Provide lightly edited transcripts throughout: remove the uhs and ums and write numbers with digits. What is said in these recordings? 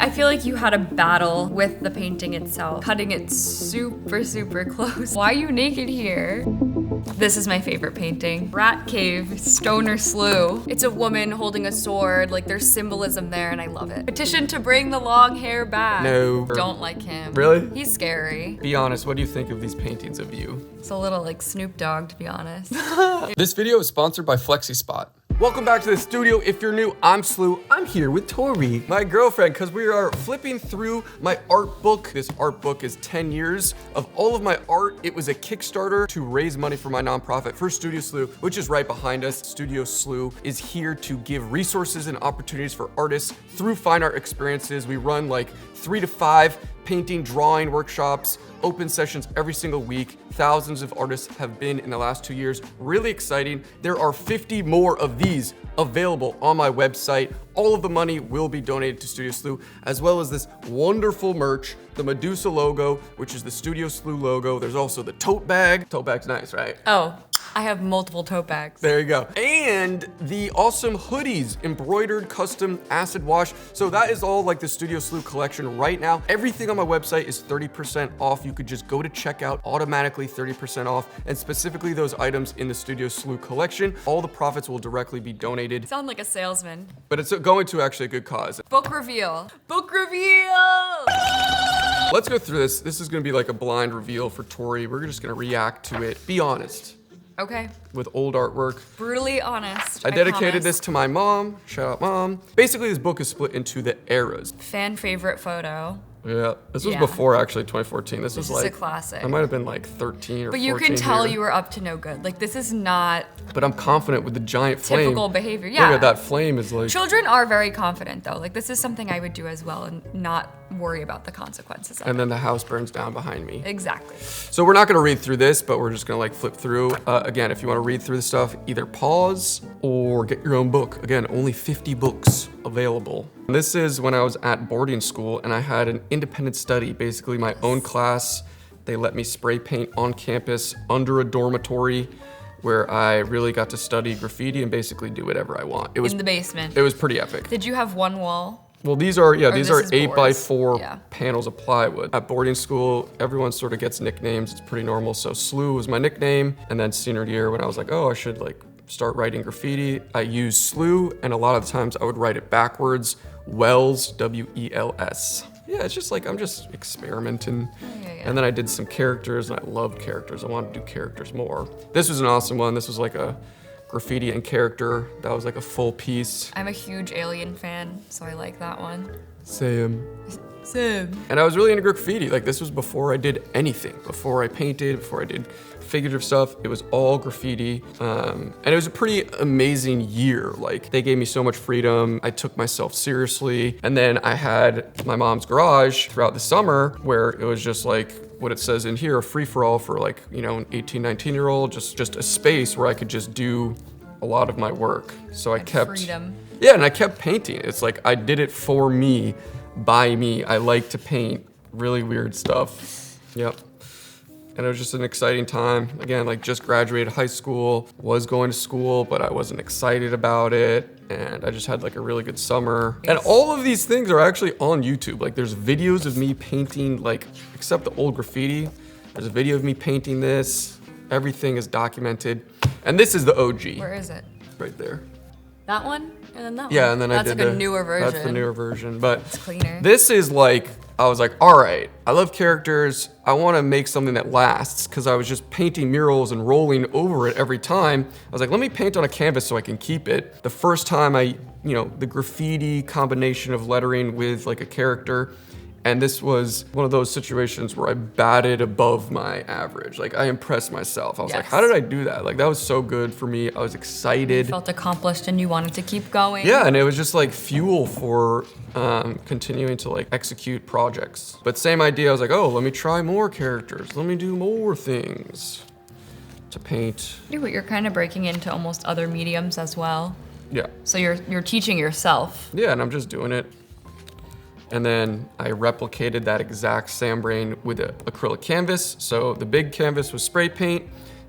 I feel like you had a battle with the painting itself, cutting it super, super close. Why are you naked here? This is my favorite painting. Rat Cave, Stoner SLEW. It's a woman holding a sword, like there's symbolism there and I love it. Petition to bring the long hair back. No. Don't like him. Really? He's scary. Be honest, what do you think of these paintings of you? It's a little like Snoop Dogg, to be honest. This video is sponsored by FlexiSpot. Welcome back to the studio. If you're new, I'm SLEW. I'm here with Tori, my girlfriend, because we are flipping through my art book. This art book is 10 years of all of my art. It was a Kickstarter to raise money for my nonprofit for Studio SLEW, which is right behind us. Studio SLEW is here to give resources and opportunities for artists through fine art experiences. We run like 3 to 5 painting, drawing workshops, open sessions every single week. Thousands of artists have been in the last 2 years. Really exciting. There are 50 more of these available on my website. All of the money will be donated to Studio SLEW, as well as this wonderful merch, the Medusa logo, which is the Studio SLEW logo. There's also the tote bag. Tote bag's nice, right? Oh, I have multiple tote bags. There you go. And the awesome hoodies, embroidered custom acid wash. So that is all like the Studio SLEW collection right now. Everything on my website is 30% off. You could just go to checkout, automatically 30% off, and specifically those items in the Studio SLEW collection. All the profits will directly be donated. Sound like a salesman. But it's going to actually a good cause. Book reveal. Book reveal! Let's go through this. This is gonna be like a blind reveal for Tori. We're just gonna react to it. Be honest. Okay. With old artwork. Brutally honest. I dedicated promise. this to my mom. Shout out, Mom. Basically, this book is split into the eras. Fan favorite photo. Yeah, this was Yeah. before actually 2014. This was is like a classic. I might have been like 13 or 14. But you can tell here. you were up to no good. Like, this is not But I'm confident with the giant flame. typical behavior. Yeah. Look at that flame is like. Children are very confident though. Like, this is something I would do as well and not worry about the consequences of And it. then the house burns down behind me. Exactly. So we're not gonna read through this, but we're just gonna like flip through. Again, if you wanna read through the stuff, either pause or get your own book. Again, only 50 books available. This is when I was at boarding school and I had an independent study, basically my own class. They let me spray paint on campus under a dormitory where I really got to study graffiti and basically do whatever I want. It was In the basement. It was pretty epic. Did you have one wall? Well, these are this is 8x4 boards. Yeah. panels of plywood. At boarding school, everyone sort of gets nicknames. It's pretty normal. So SLEW was my nickname. And then senior year, when I was like, oh, I should like start writing graffiti, I used SLEW, and a lot of the times I would write it backwards. Wells, W-E-L-S. Yeah, it's just like I'm just experimenting. Yeah. And then I did some characters, and I loved characters. I wanted to do characters more. This was an awesome one. This was like a graffiti and character. That was like a full piece. I'm a huge Alien fan, so I like that one. Same. Sim. And I was really into graffiti. Like, this was before I did anything. Before I painted, before I did figurative stuff. It was all graffiti. And it was a pretty amazing year. Like, they gave me so much freedom. I took myself seriously. And then I had my mom's garage throughout the summer where it was just like what it says in here, a free-for-all for like, you know, an 18, 19-year-old, just a space where I could just do a lot of my work. So I kept Freedom. Yeah, and I kept painting. It's like I did it for me, by me. I like to paint really weird stuff. Yep. And it was just an exciting time. Again, like just graduated high school, was going to school, but I wasn't excited about it. And I just had like a really good summer. And all of these things are actually on YouTube. Like there's videos of me painting, like, except the old graffiti. There's a video of me painting this. Everything is documented. And this is the OG. Where is it? Right there. That one? And then that one? Yeah, and then That's I did like a newer version. That's the newer version, but It's cleaner. this is like, I was like, all right, I love characters. I want to make something that lasts because I was just painting murals and rolling over it every time. I was like, let me paint on a canvas so I can keep it. The first time the graffiti combination of lettering with like a character. And this was one of those situations where I batted above my average. Like I impressed myself. I was like, how did I do that? Like that was so good for me. I was excited. You felt accomplished and you wanted to keep going. Yeah, and it was just like fuel for continuing to like execute projects. But same idea, I was like, oh, let me try more characters. Let me do more things to paint. Yeah, but you're kind of breaking into almost other mediums as well. Yeah. So you're teaching yourself. Yeah, and I'm just doing it. And then I replicated that exact sand brain with an acrylic canvas. So the big canvas was spray paint,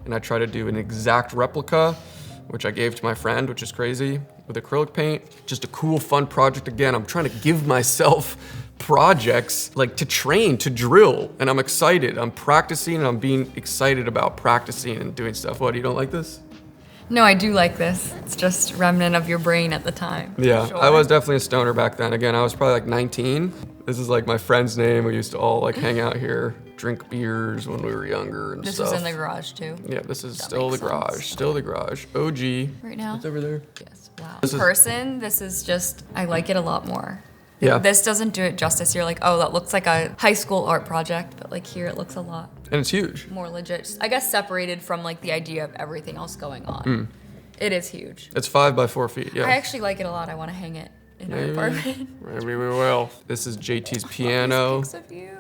and I tried to do an exact replica, which I gave to my friend, which is crazy, with acrylic paint. Just a cool, fun project. Again, I'm trying to give myself projects, like to train, to drill, and I'm excited. I'm practicing and I'm being excited about practicing and doing stuff. What, you don't like this? No, I do like this. It's just remnant of your brain at the time. Yeah, Sure. I was definitely a stoner back then. Again, I was probably like 19. This is like my friend's name. We used to all like hang out here, drink beers when we were younger and This stuff. was in the garage too. Yeah, this is That still the makes sense. garage. Still the garage. OG. Right now? It's over there. Yes. Wow. This In is- person, this is just, I like it a lot more. Yeah. This doesn't do it justice. You're like, oh, that looks like a high school art project, but like here it looks a lot And it's huge. more legit. I guess separated from like the idea of everything else going on. It is huge. It's 5 by 4 feet. Yeah. I actually like it a lot. I want to hang it in our apartment. Maybe we will. This is JT's piano. Pics of you.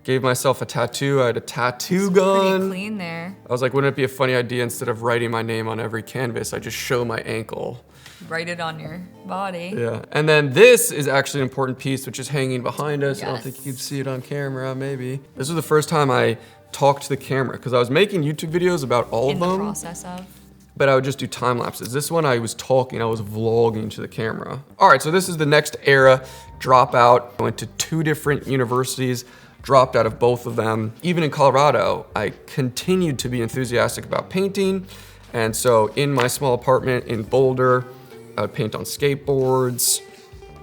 Gave myself a tattoo. I had a tattoo Pretty gun. clean there. I was like, wouldn't it be a funny idea instead of writing my name on every canvas, I just show my ankle. Write it on your body. Yeah. And then this is actually an important piece, which is hanging behind us. I don't think you can Yes. see it on camera, maybe. This was the first time I talked to the camera because I was making YouTube videos about all In of the them, process of. but I would just do time lapses. This one I was talking, I was vlogging to the camera. All right, so this is the next era, dropout. I went to 2 different universities, dropped out of both of them. Even in Colorado, I continued to be enthusiastic about painting. And so in my small apartment in Boulder, I would paint on skateboards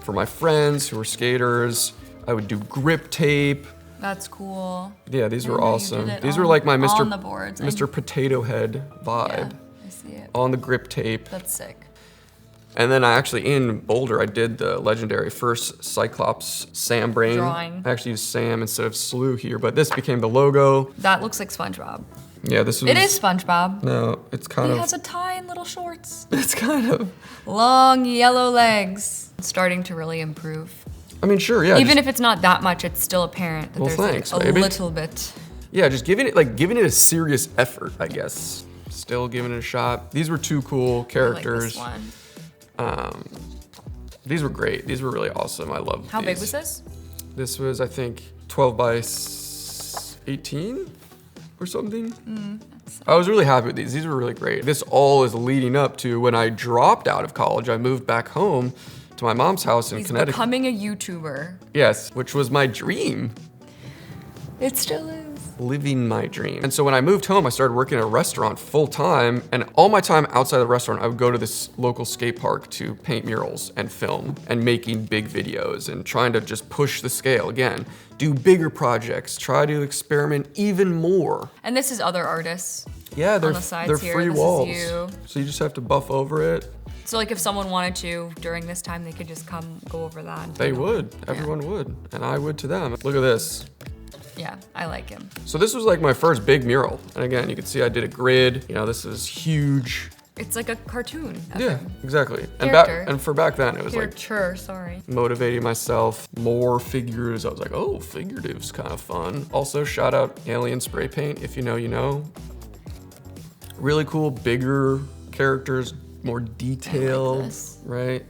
for my friends who were skaters. I would do grip tape. That's cool. Yeah, these were know you awesome. did it These on- were like my on Mr. the boards. Mr. Potato Head vibe. Yeah, I see it. On the grip tape. That's sick. And then I actually, in Boulder, I did the legendary first Cyclops Sam brain. Drawing. I actually used Sam instead of SLEW here, but this became the logo. That looks like SpongeBob. Yeah, this was. It is SpongeBob. No, it's kind He of. has a tie and little shorts. It's kind of. Long yellow legs. It's starting to really improve. I mean, sure, yeah. Even just, if it's not that much, it's still apparent that Well, there's thanks, like a baby. little bit. yeah, just giving it a serious effort, I guess. Still giving it a shot. These were 2 cool I like characters. this one. These were great. These were really awesome. I love How these. big was this? This was, I think, 12 by 18 or something. I was really happy with these. These were really great. This all is leading up to when I dropped out of college. I moved back home to my mom's house in He's Connecticut. becoming a YouTuber. Yes, which was my dream. It still is. Living my dream. And so when I moved home, I started working at a restaurant full time, and all my time outside the restaurant, I would go to this local skate park to paint murals and film and making big videos and trying to just push the scale again, do bigger projects, try to experiment even more. And this is other artists. Yeah, they're, the sides they're here, free this is walls. you. So you just have to buff over it. So like if someone wanted to during this time, they could just come go over that. And They paint over. would, everyone would, and I would to them. Look at this. Yeah, I like him. So this was like my first big mural. And again, you can see I did a grid. You know, this is huge. It's like a cartoon. of Yeah, him. exactly. Character. And for back then, it was like Caricature, sorry. motivating myself, more figures. I was like, oh, figurative's kind of fun. Also, shout out Alien Spray Paint. If you know, you know. Really cool, bigger characters, more detailed, this. right?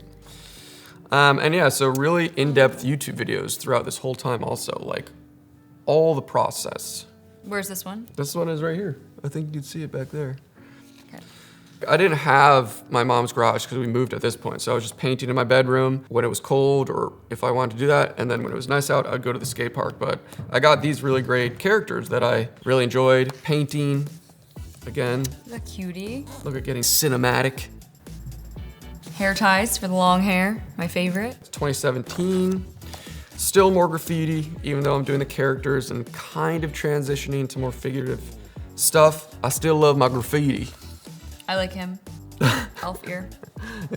And yeah, so really in-depth YouTube videos throughout this whole time also, like all the process. Where's this one? This one is right here. I think you can see it back there. Okay. I didn't have my mom's garage because we moved at this point. So I was just painting in my bedroom when it was cold or if I wanted to do that. And then when it was nice out, I'd go to the skate park. But I got these really great characters that I really enjoyed painting. Again, The cutie. look at getting cinematic. Hair ties for the long hair, my favorite. It's 2017. Still more graffiti, even though I'm doing the characters and kind of transitioning to more figurative stuff. I still love my graffiti. I like him. Elf ear.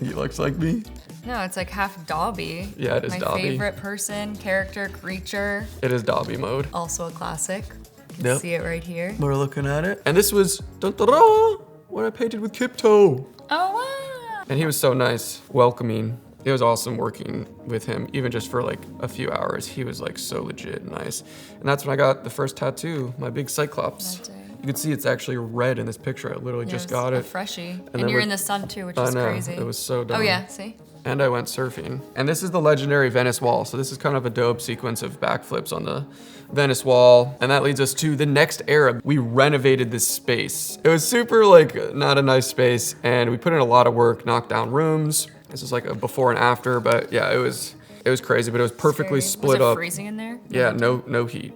He looks like me. No, it's like half Dobby. Yeah, it is my Dobby. favorite person, character, creature. It is Dobby mode. Also a classic. You can Yep. see it right here. We're looking at it. And this was dun, dun, dun, when I painted with Kipto. Oh wow. And he was so nice, welcoming. It was awesome working with him, even just for like a few hours. He was like so legit and nice. And that's when I got the first tattoo, my big Cyclops. That day. You can see it's actually red in this picture. I literally just got A it. freshie. And, then you're we're- in the sun too, which I is know, crazy. it was so dumb. Oh yeah, see? And I went surfing. And this is the legendary Venice wall. So this is kind of a dope sequence of backflips on the Venice wall. And that leads us to the next era. We renovated this space. It was super like not a nice space. And we put in a lot of work, knocked down rooms. This is like a before and after, but yeah, it was It was crazy, but it was perfectly split was it up. freezing in there? Yeah, no heat.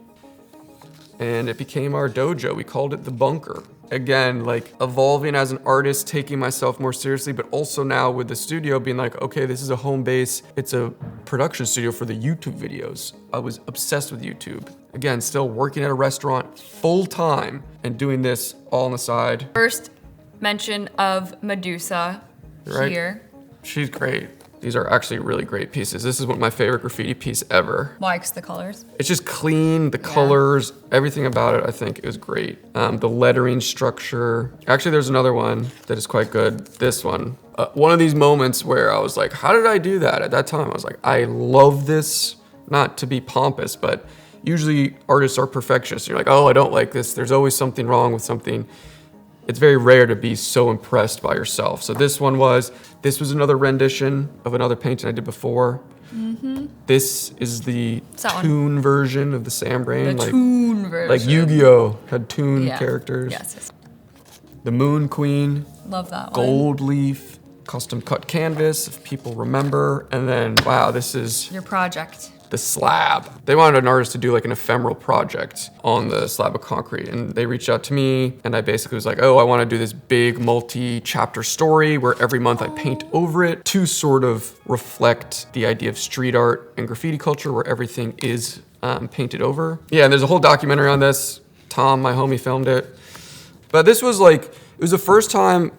And it became our dojo. We called it the bunker. Again, like evolving as an artist, taking myself more seriously, but also now with the studio being like, okay, this is a home base. It's a production studio for the YouTube videos. I was obsessed with YouTube. Again, still working at a restaurant full time and doing this all on the side. First mention of Medusa Right. here. She's great. These are actually really great pieces. This is one of my favorite graffiti piece ever. Why? 'Cause the colors. It's just clean, the colors, everything about it I think is great. The lettering structure. Actually, there's another one that is quite good. This one. One of these moments where I was like, how did I do that? At that time, I was like, I love this. Not to be pompous, but usually artists are perfectionists. You're like, oh, I don't like this. There's always something wrong with something. It's very rare to be so impressed by yourself. So this was another rendition of another painting I did before. This is the toon version of the Sam Brain. The toon version. Like Yu-Gi-Oh! Had toon characters. Yes. The Moon Queen. Love that one. Gold leaf. Custom cut canvas, if people remember. And then, wow, this is Your project. the slab. They wanted an artist to do like an ephemeral project on the slab of concrete. And they reached out to me and I basically was like, oh, I want to do this big multi-chapter story where every month I paint over it to sort of reflect the idea of street art and graffiti culture where everything is painted over. Yeah, and there's a whole documentary on this. Tom, my homie, filmed it. But this was like, it was the first time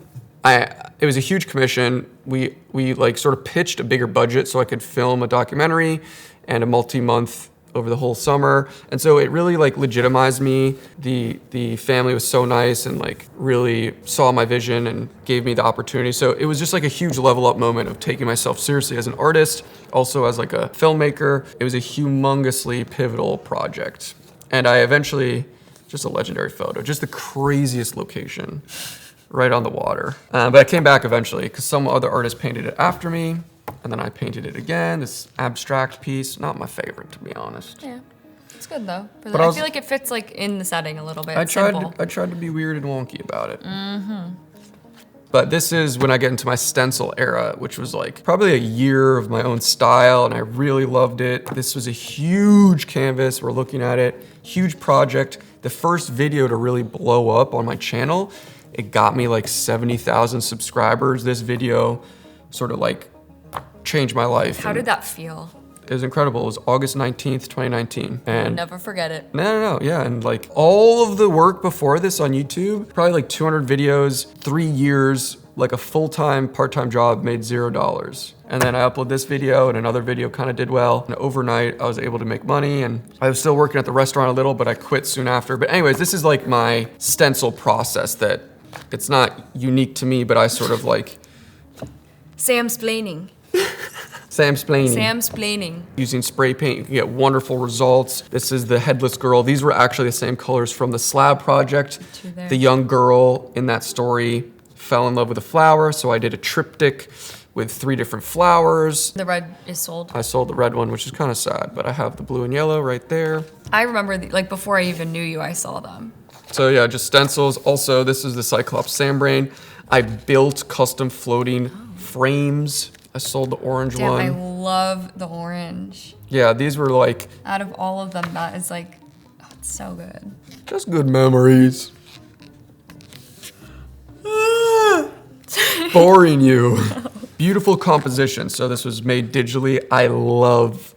it was a huge commission. We like sort of pitched a bigger budget so I could film a documentary and a multi-month over the whole summer. And so it really like legitimized me. The family was so nice and like really saw my vision and gave me the opportunity. So it was just like a huge level up moment of taking myself seriously as an artist, also as like a filmmaker. It was a humongously pivotal project. And I eventually, just a legendary photo, just the craziest location, right on the water. But I came back eventually because some other artist painted it after me. And then I painted it again, this abstract piece. Not my favorite, to be honest. Yeah, it's good though. But I feel like it fits like in the setting a little bit. I tried to be weird and wonky about it. But this is when I get into my stencil era, which was like probably a year of my own style, and I really loved it. This was a huge canvas. We're looking at it, huge project. The first video to really blow up on my channel. It got me like 70,000 subscribers. This video sort of like changed my life. How did that feel? It was incredible. It was August 19th, 2019. And I'll never forget it. No, yeah. And like all of the work before this on YouTube, probably like 200 videos, 3 years, like a full-time, part-time job, made $0. And then I upload this video and another video kind of did well. And overnight I was able to make money and I was still working at the restaurant a little, but I quit soon after. But anyways, this is like my stencil process that it's not unique to me, but I sort of like... Samsplaining. Samsplaining. Using spray paint, you can get wonderful results. This is the headless girl. These were actually the same colors from the slab project. The young girl in that story fell in love with a flower, so I did a triptych with 3 different flowers. The red is sold. I sold the red one, which is kind of sad, but I have the blue and yellow right there. I remember, like before I even knew you, I saw them. So yeah, just stencils. Also, this is the Cyclops Sam Brain. I built custom floating frames. I sold the orange one. I love the orange. Yeah, these were like... Out of all of them, that is like, oh, it's so good. Just good memories. Boring you. Beautiful composition. So this was made digitally. I love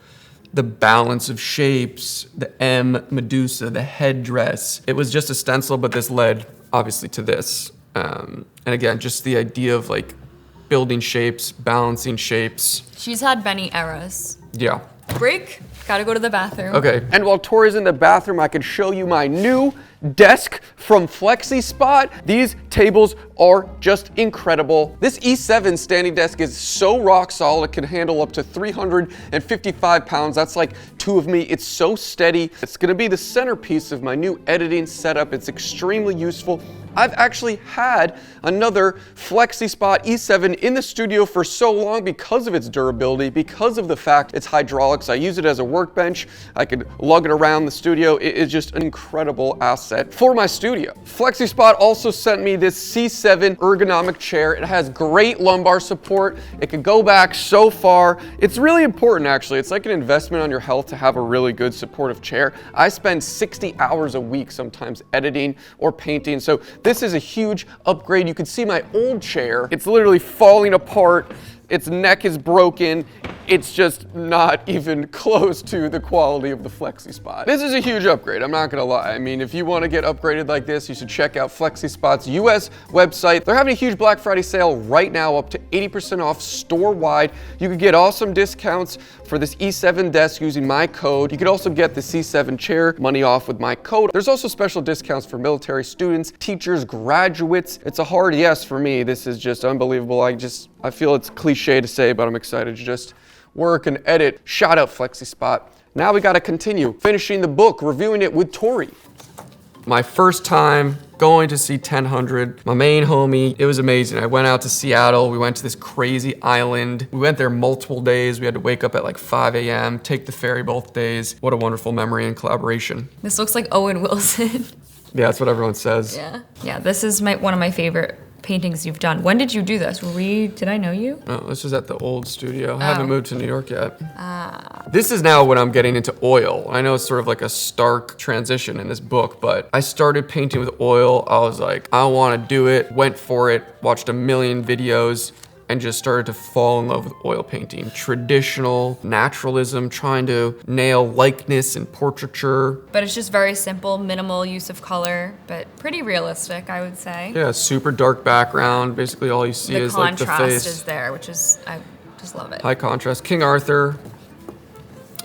the balance of shapes, the M Medusa, the headdress. It was just a stencil, but this led obviously to this. And again, just the idea of like building shapes, balancing shapes. She's had many eras. Yeah. Break, gotta go to the bathroom. Okay. And while Tori's in the bathroom, I could show you my new desk from FlexiSpot. These tables are just incredible. This E7 standing desk is so rock solid, it can handle up to 355 pounds. That's like 2 of me. It's so steady. It's gonna be the centerpiece of my new editing setup. It's extremely useful. I've actually had another FlexiSpot E7 in the studio for so long because of its durability, because of the fact it's hydraulics. I use it as a workbench. I could lug it around the studio. It is just an incredible asset for my studio. FlexiSpot also sent me this C7 ergonomic chair. It has great lumbar support. It can go back so far. It's really important, actually. It's like an investment on your health to have a really good supportive chair. I spend 60 hours a week sometimes editing or painting, so this is a huge upgrade. You can see my old chair. It's literally falling apart. Its neck is broken. It's just not even close to the quality of the FlexiSpot. This is a huge upgrade, I'm not gonna lie. I mean, if you wanna get upgraded like this, you should check out FlexiSpot's US website. They're having a huge Black Friday sale right now, up to 80% off store-wide. You could get awesome discounts for this E7 desk using my code. You could also get the C7 chair money off with my code. There's also special discounts for military students, teachers, graduates. It's a hard yes for me. This is just unbelievable. I feel it's cliche to say, but I'm excited to just work and edit. Shout out FlexiSpot. Now we gotta continue finishing the book, reviewing it with Tori. My first time going to see 1000, my main homie. It was amazing. I went out to Seattle. We went to this crazy island. We went there multiple days. We had to wake up at like 5 a.m., take the ferry both days. What a wonderful memory and collaboration. This looks like Owen Wilson. Yeah, that's what everyone says. Yeah. Yeah, this is one of my favorite paintings you've done. When did you do this? Did I know you? No, this was at the old studio. I haven't moved to New York yet. This is now when I'm getting into oil. I know it's sort of like a stark transition in this book, but I started painting with oil. I was like, I want to do it, went for it, watched a million videos, and just started to fall in love with oil painting. Traditional naturalism, trying to nail likeness and portraiture. But it's just very simple, minimal use of color, but pretty realistic, I would say. Yeah, super dark background. Basically all you see is like the face. The contrast is there, which is, I just love it. High contrast. King Arthur.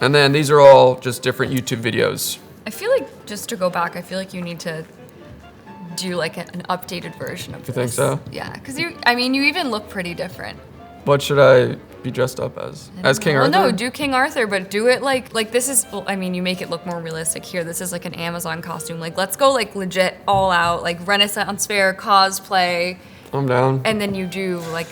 And then these are all just different YouTube videos. I feel like, just to go back, I feel like you need to do like an updated version of this. You think so? Yeah, because you even look pretty different. What should I be dressed up as? As King Arthur? Well, no, do King Arthur, but do it like this is, well, I mean, you make it look more realistic here. This is like an Amazon costume. Like, let's go like legit all out, like Renaissance fair, cosplay. I'm down. And then you do like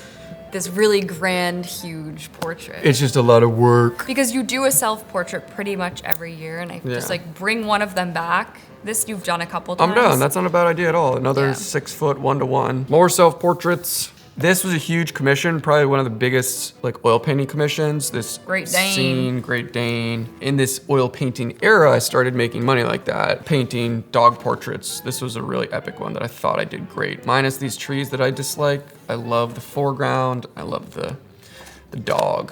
this really grand, huge portrait. It's just a lot of work. Because you do a self-portrait pretty much every year, and I just like bring one of them back. This you've done a couple times. I'm done. That's not a bad idea at all. Another 6 foot 1-to-1. More self-portraits. This was a huge commission, probably one of the biggest like oil painting commissions. This Great Dane. Scene, Great Dane. In this oil painting era, I started making money like that, painting dog portraits. This was a really epic one that I thought I did great. Minus these trees that I dislike. I love the foreground. I love the dog.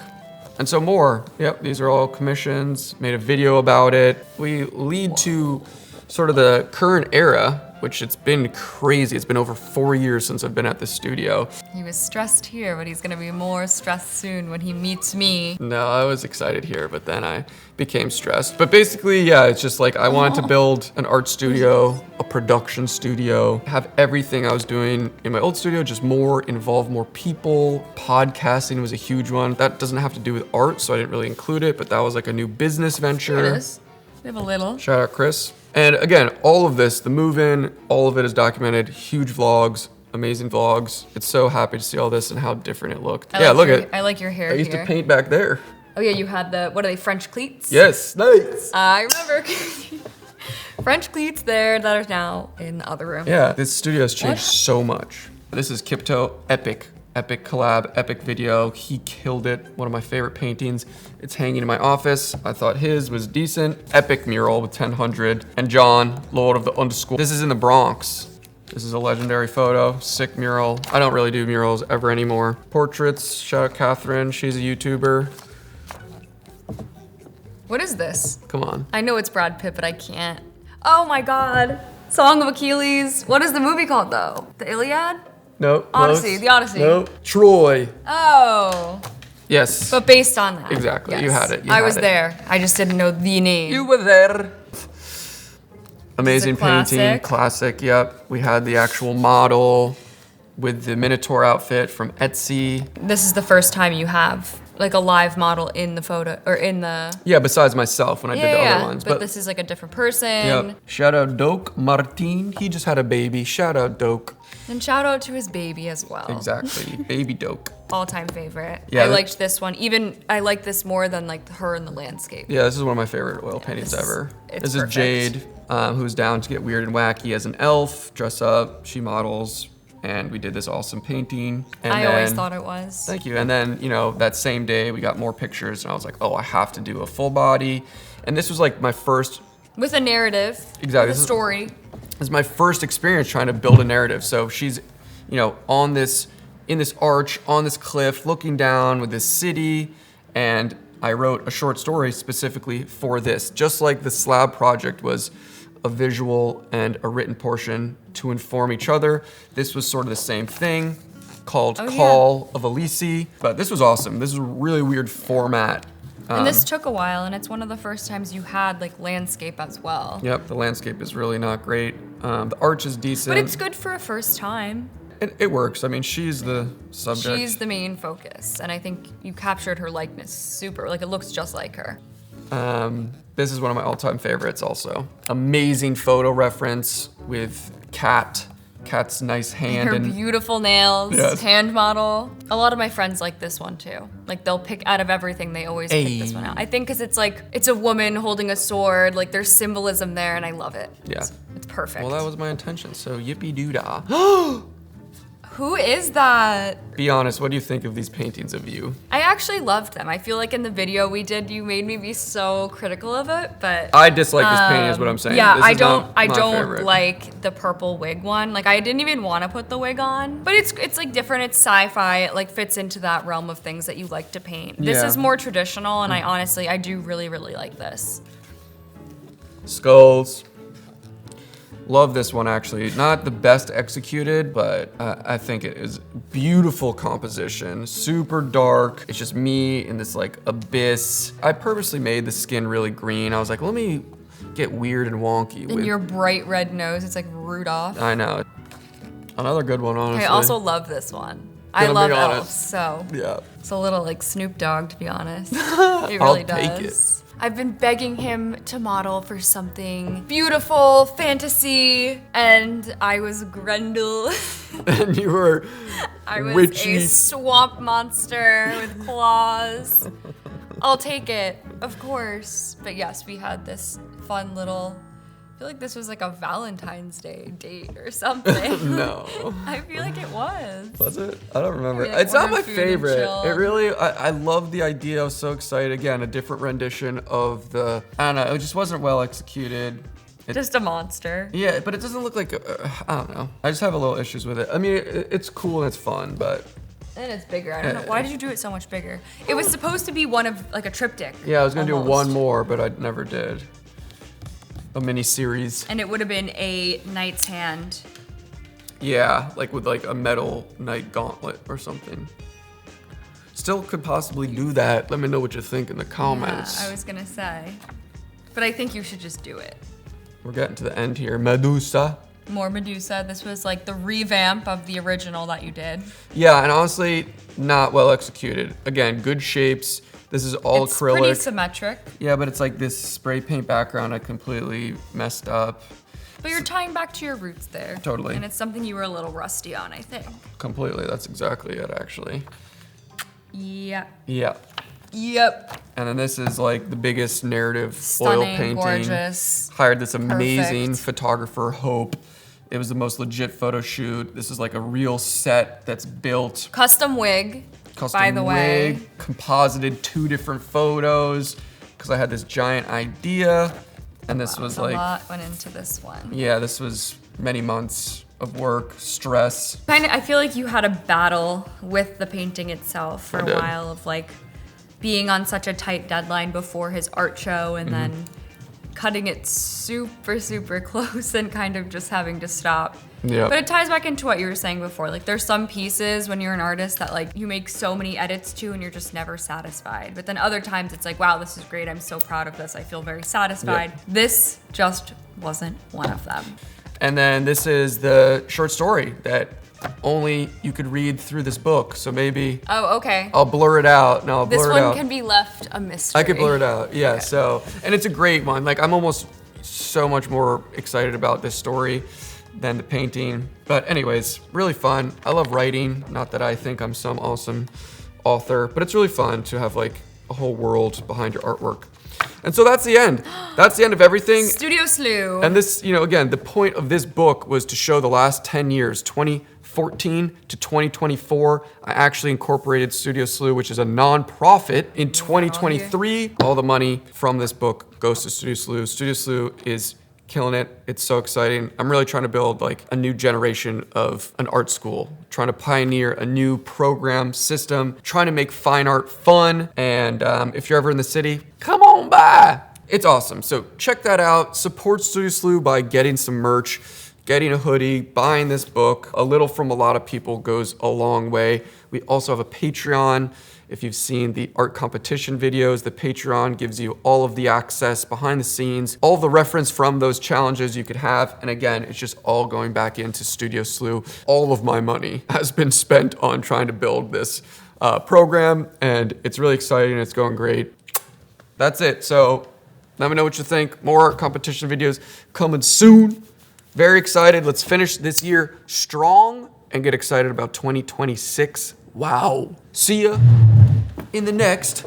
And so more. Yep, these are all commissions. Made a video about it. We lead to sort of the current era, which it's been crazy. It's been over 4 years since I've been at this studio. He was stressed here, but he's gonna be more stressed soon when he meets me. No, I was excited here, but then I became stressed. But basically, yeah, it's just like I wanted to build an art studio, a production studio, have everything I was doing in my old studio, just more, involve more people. Podcasting was a huge one. That doesn't have to do with art, so I didn't really include it, but that was like a new business venture. Here it is. We have a little. Shout out Chris. And again, all of this, the move-in, all of it is documented, huge vlogs, amazing vlogs. It's so happy to see all this and how different it looked. I like your hair I used here. to paint back there. Oh yeah, you had what are they, French cleats? Yes, nice. I remember. French cleats there that are now in the other room. Yeah, this studio has changed so much. This is Kipto, epic collab, epic video. He killed it. One of my favorite paintings. It's hanging in my office. I thought his was decent. Epic mural with 1000. And John, Lord of the Underscore. This is in the Bronx. This is a legendary photo. Sick mural. I don't really do murals ever anymore. Portraits. Shout out Catherine. She's a YouTuber. What is this? Come on. I know it's Brad Pitt, but I can't. Oh my God. Song of Achilles. What is the movie called though? The Iliad? Nope. Odyssey. The Odyssey. Nope. Troy. Oh. Yes. But based on that. Exactly. Yes. You had it. I was there. I just didn't know the name. You were there. Amazing classic. painting. Classic. Yep. We had the actual model with the Minotaur outfit from Etsy. This is the first time you have like a live model in the photo or in the. Yeah, besides myself when I did the other ones. But this is like a different person. Yep. Shout out Doke Martin. He just had a baby. Shout out Doke. And shout out to his baby as well. Exactly. Baby Doke. All-time favorite. Yeah, I liked this one. Even I like this more than like her in the landscape. Yeah, this is one of my favorite oil paintings ever. This is Jade, who's down to get weird and wacky as an elf, dress up, she models, and we did this awesome painting. And I always thought it was. Thank you. And then, you know, that same day we got more pictures and I was like, oh, I have to do a full body. And this was like my first. With a narrative. Exactly. With a story. This is my first experience trying to build a narrative. So she's, you know, in this arch, on this cliff, looking down with this city. And I wrote a short story specifically for this. Just like the SLEW project was a visual and a written portion to inform each other. This was sort of the same thing, called Call of Elise. But this was awesome. This is a really weird format. And this took a while, and it's one of the first times you had like landscape as well. Yep, the landscape is really not great. The arch is decent. But it's good for a first time. It works. I mean, she's the subject. She's the main focus, and I think you captured her likeness super. Like, it looks just like her. This is one of my all-time favorites also. Amazing photo reference with Cat's nice hand her and beautiful nails, yes. hand model. A lot of my friends like this one too. Like they'll pick out of everything, they always pick this one out. I think because it's like, it's a woman holding a sword, like there's symbolism there and I love it. Yeah. It's perfect. Well, that was my intention, so yippee doo dah. Who is that? Be honest, what do you think of these paintings of you? I actually loved them. I feel like in the video we did, you made me be so critical of it, but I dislike this painting is what I'm saying. Yeah, this I is don't not my favorite. like the purple wig one. Like I didn't even want to put the wig on, but it's like different. It's sci-fi. It like fits into that realm of things that you like to paint. This is more traditional, and I do really, really like this. Skulls. Love this one actually. Not the best executed, but I think it is beautiful composition. Super dark. It's just me in this like abyss. I purposely made the skin really green. I was like, let me get weird and wonky with your bright red nose. It's like Rudolph. I know. Another good one, honestly. I also love this one. I love elves, so yeah. It's a little like Snoop Dogg, to be honest. It really does. Take it. I've been begging him to model for something beautiful, fantasy, and I was Grendel. And you were I was witchy. a swamp monster with claws. I'll take it, of course. But yes, we had this fun little, I feel like this was like a Valentine's Day date or something. No. I feel like it was. Was it? I don't remember. Like It's not my ordered food and favorite. chill. It really, I love the idea. I was so excited. Again, a different rendition of the, I don't know, it just wasn't well executed. Just a monster. Yeah, but it doesn't look like, I don't know. I just have a little issues with it. I mean, it's cool and it's fun, but. And it's bigger. I don't know. Why did you do it so much bigger? It was supposed to be one of, like a triptych. Yeah, I was gonna do almost. one more, but I never did. A mini series. And it would have been a knight's hand. Yeah, like with like a metal knight gauntlet or something. Still could possibly do that. Let me know what you think in the comments. Yeah, I was gonna say. But I think you should just do it. We're getting to the end here. Medusa. More Medusa. This was like the revamp of the original that you did. Yeah, and honestly, not well executed. Again, good shapes. This is all It's acrylic. pretty symmetric. Yeah, but it's like this spray paint background I completely messed up. But you're tying back to your roots there. Totally. And it's something you were a little rusty on, I think. Completely, that's exactly it actually. Yep. Yeah. Yep. And then this is like the biggest narrative Stunning, oil painting. gorgeous. Hired this amazing Perfect. photographer, Hope. It was the most legit photo shoot. This is like a real set that's built. Custom wig, Custom by the way. wig, composited 2 different photos because I had this giant idea. And this was like, a lot went into this one. yeah, this was many months of work, stress. I feel like you had a battle with the painting itself for I a did. while of like being on such a tight deadline before his art show and then cutting it super, super close and kind of just having to stop. Yeah. But it ties back into what you were saying before. Like there's some pieces when you're an artist that like you make so many edits to and you're just never satisfied. But then other times it's like, wow, this is great. I'm so proud of this. I feel very satisfied. Yep. This just wasn't one of them. And then this is the short story that only you could read through this book. So maybe Oh, okay. I'll blur it out. No, I'll blur This it one out. can be left a mystery. I could blur it out. Yeah. Okay. So, and it's a great one. Like I'm almost so much more excited about this story than the painting. But anyways, really fun. I love writing. Not that I think I'm some awesome author, but it's really fun to have like a whole world behind your artwork. And so that's the end. That's the end of everything. Studio SLEW. And this, you know, again, the point of this book was to show the last 10 years, 2014 to 2024. I actually incorporated Studio SLEW, which is a non-profit, in 2023. All the money from this book goes to Studio SLEW. Studio SLEW is killing it. It's so exciting. I'm really trying to build like a new generation of an art school, trying to pioneer a new program system, trying to make fine art fun. And if you're ever in the city, come on by. It's awesome. So check that out. Support Studio SLEW by getting some merch, getting a hoodie, buying this book. A little from a lot of people goes a long way. We also have a Patreon. If you've seen the art competition videos, the Patreon gives you all of the access behind the scenes, all the reference from those challenges you could have. And again, it's just all going back into Studio SLEW. All of my money has been spent on trying to build this program, and it's really exciting. It's going great. That's it. So let me know what you think. More art competition videos coming soon. Very excited. Let's finish this year strong and get excited about 2026. Wow. See ya in the next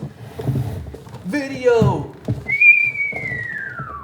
video.